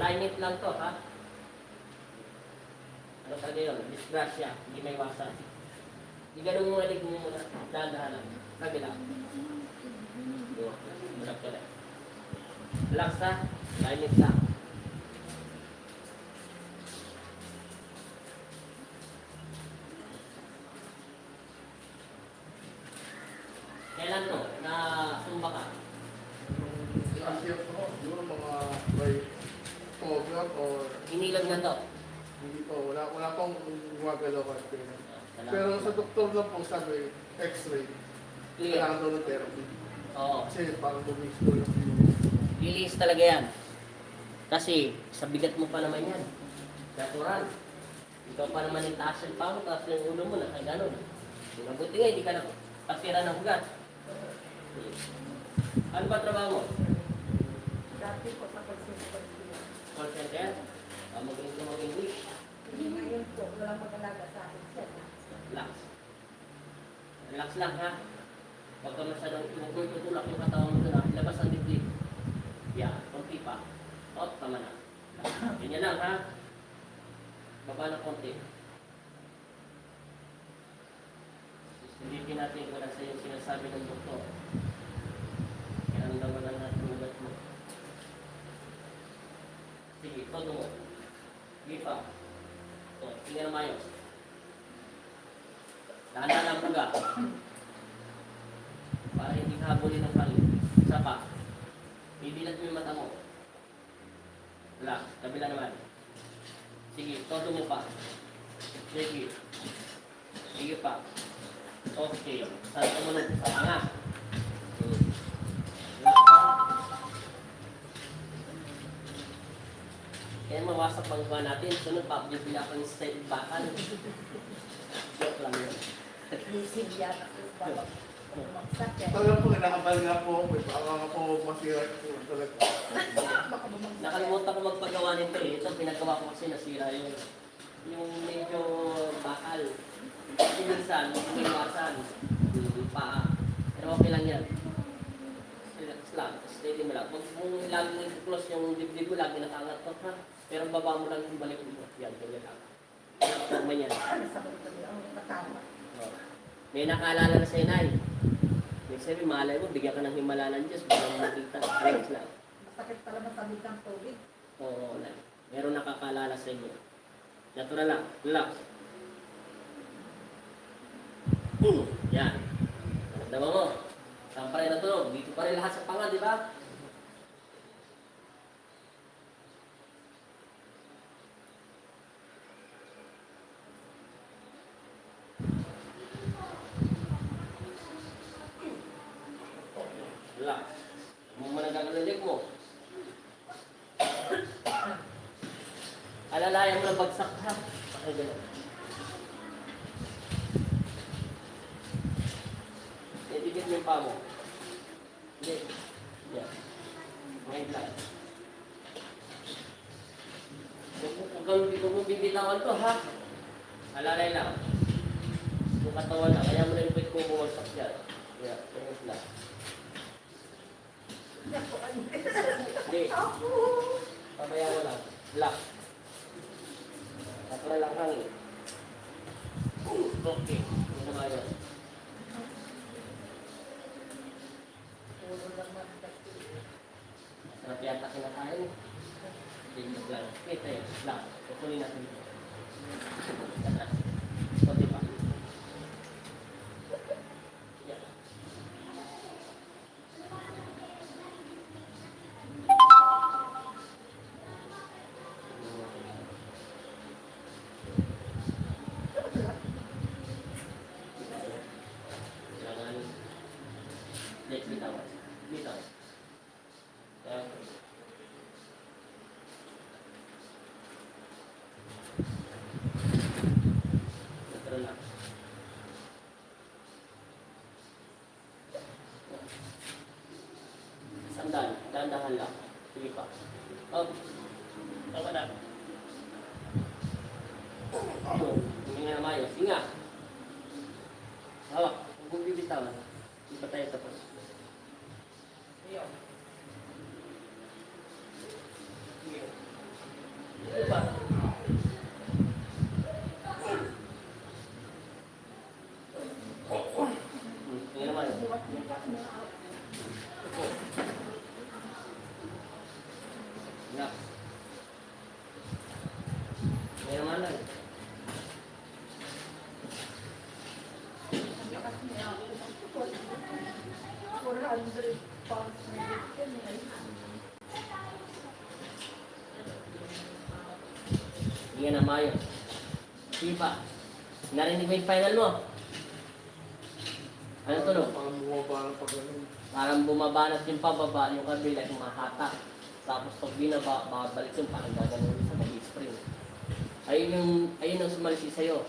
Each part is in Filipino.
Climate lang to, ha? Ano talaga yun? Disgrasya. Hindi may iwasan. Hindi ganun mo ulit mo muna. Dahan-dahan lang. Kabila. Bulak ka lang. Relax, ha? Climate lang. Kailan to? Na sumba ka? Last year po, siguro mga by October or Hinilag na to. hindi po, wala pong gumagalaw kasi. Salamat. Pero sa doktor lang po sabi, x-ray, Clear. kailangan daw ng therapy. Oo. Kasi parang bumix ko yung feeling. Lilis talaga yan. Kasi sa bigat mo pa naman yan. Natural. Ikaw pa naman yung taas yung pang, tapos yung ulo mo nakaganon. Mabuti nga, hindi ka nakatira ng ugat. Ano ba trabaho mo? Dati po sa pagsisimula. Call center? Magaling ka mag-English. Hindi ngayon po, walang mag-alaga sa akin siya. Relax. Relax lang, ha? Huwag ka masyadong tutulak yung katawan mo doon, ha? Labas ang dibdib. Yan, konti pa. O, tama na. Ganyan lang, ha? Baba na konti. Susulitin natin kung nasa yung sinasabi ng doktor. Kailangan lang natin yung ugat mo. Sige, todo mo. Sige pa. O, tingnan na mayos. Dahan-dahan ang puga. Para hindi ka habulin ng hangin. Isa pa. Bibilat mo yung mata mo. Wala. Kabila naman. Sige, todo mo pa. Sige. Sige pa. Okay. Saan tumunod? Sa panga. Kaya mawasak panggawa natin. Sunod pa, bibila ka ng style bakal. Joke lang yun. Isip yata po ba? Bumagsak yan. Talaga po, kinakabal nga po ako. Baka nga po masira po talaga. Baka bumagsak. Nakalimutan ko magpagawa nito eh. Ito, pinagawa ko kasi nasira yun. Yung medyo bakal. Kasi minsan, iniwasan. Paa. Pero okay lang yan. Relax lang. Steady mo lang. Huwag mong laging i-close yung dibdib mo, lagi nakaangat ko, ha? Pero baba mo lang yung balik mo. Yan, ganyan lang. Huwag man yan. Ano sa mga ang matama? May nakaalala na sa'yo, Nay. May sabi, malay mo, bigyan ka ng himala ng Diyos, bigyan mo makita. Relax lang. Masakit pala masamit ang tubig. Oo, Nay. Meron nakakaalala sa inyo. Natural lang. Relax. Yan. Naramdaman mo. Saan pa rin natunog? Dito pa rin lahat sa panga, di ba? Relax. Huwag mo nang gagawin leg mo. Alalayan mo ng bagsak, ha? Okay, gano'n. Itigit mo yung paa mo. Hindi. Yan. Ngayon lang. Huwag mo bibitawan to, ha? Alalay lang. Yung katawan lang. Kaya mo na yung pwede kong bumagsak dyan. Yeah, ganyan lang. Hindi. Pabaya mo lang. Relax. Natural lang hangin. Okay. Hindi naman yun. Puro lang magdaki. Sarap yata kinakain. Hindi lang. Kita yun. Lang. Kukunin natin ito. Kunti pa. Yan. Kailangan. Let's bitaw. Bitaw. Okay. Natural lang. Sandal. Dahan-dahan lang. Sige pa. Oh. Tama na. Hindi nga maayos. Hinga. Hawak. Huwag mong bibitawan. Hindi pa tayo tapos. Ayun. Sige. Hinga na maayos. Sige pa. Narinig mo yung final mo? Ano tunog? Parang bumaba ng pag-anon. Parang bumabanat yung pababa, yung kabila, yung mahatak. Tapos pag binaba, babalik yung parang gagawin sa mag-spring. Ayun yung sumalisi sa'yo.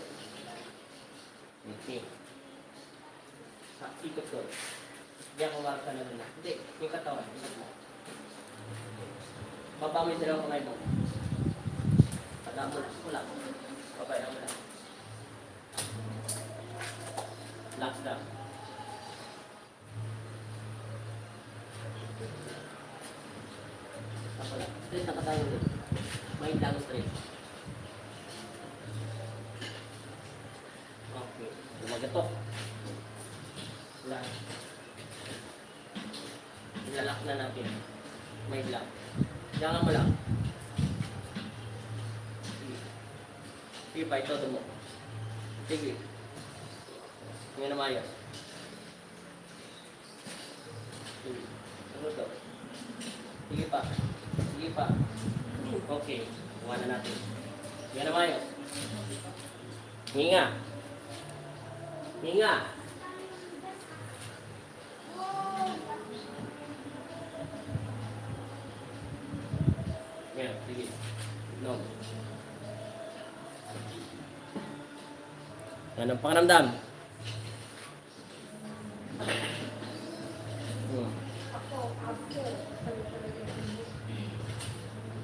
Okay. Ikot ko. Diyan ko marka na muna. Hindi, yung katawan. Ikot mo. Baba mo yung dalawang kamay mo. Pagka mo lang. Wala. Babaya mo lang. Relax down. Ako lang. Straight na katayo ulit. Mind lang straight. Okay. Lumagatok. Wala. Ilalak na natin. Mind lang. Diyan mo lang. Sige. Sige pa, ito mo. Sige. Ngayon na maayos. Sige. Ano to? Sige pa. Sige pa. Okay. Kuha na natin. Ngayon na maayos. Hinga. Hinga. Ngayon, sige. No. Yan ang pakiramdam.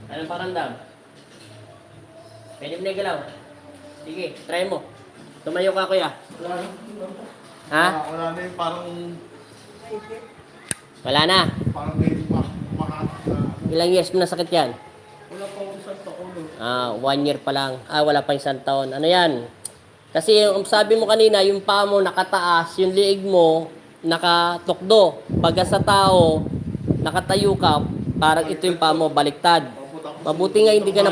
Anong pakiramdam? Pwede mo na igalaw. Sige, try mo. Tumayo ka, kuya. Wala na. Ha? Wala na yung parang Wala na. may makakas na. Ilang years mo na sakit yan? Wala pa akong isang taon. 1 year pa lang. Wala pa isang taon. Ano yan? Kasi yung sabi mo kanina, yung paa mo nakataas, yung liig mo nakatukdo. Pagka sa tao, nakatayo ka, parang ito yung paa mo, baliktad. Mabuti nga hindi ka na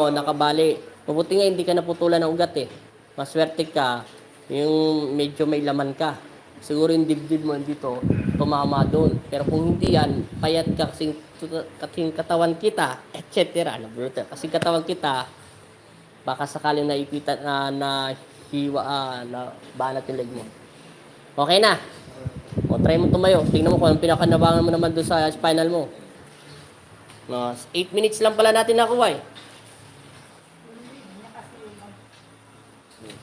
nakabali. Mabuti nga hindi ka naputulan ng ugat eh. Maswerte ka, yung medyo may laman ka. Siguro yung dibdib mo dito, tumama doon. Pero kung hindi yan, payat ka kasing katawan kita, etc. Kasi katawan kita, baka sakaling naipita na hiwa, na banat yung leg mo. Okay na? O, try mo tumayo. Tingnan mo kung anong pinakanabangan mo naman doon sa spinal mo. 8 minutes lang pala natin nakuha eh.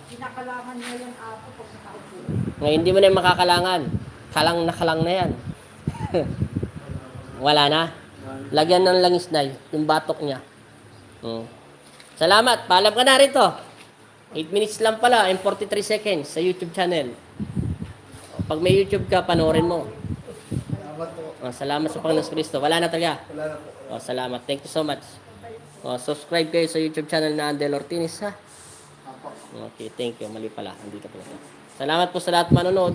Kinakalangan niya yan ako pag nakaupo. Ngayon hindi mo na yung makakalangan. Kalang na yan. Wala na. Lagyan ng langis na yung batok niya. Salamat. Paalam ka na rito. 8 minutes lang pala and 43 seconds sa YouTube channel. Pag may YouTube ka, panoorin mo. Salamat po. Salamat sa Panginoon Kristo. Wala na talaga. Wala na po. Salamat. Thank you so much. Subscribe kayo sa YouTube channel na Andel Ortinis ha. Apo. Okay, thank you. Mali pala. Nandito pala. Salamat po sa lahat manonood.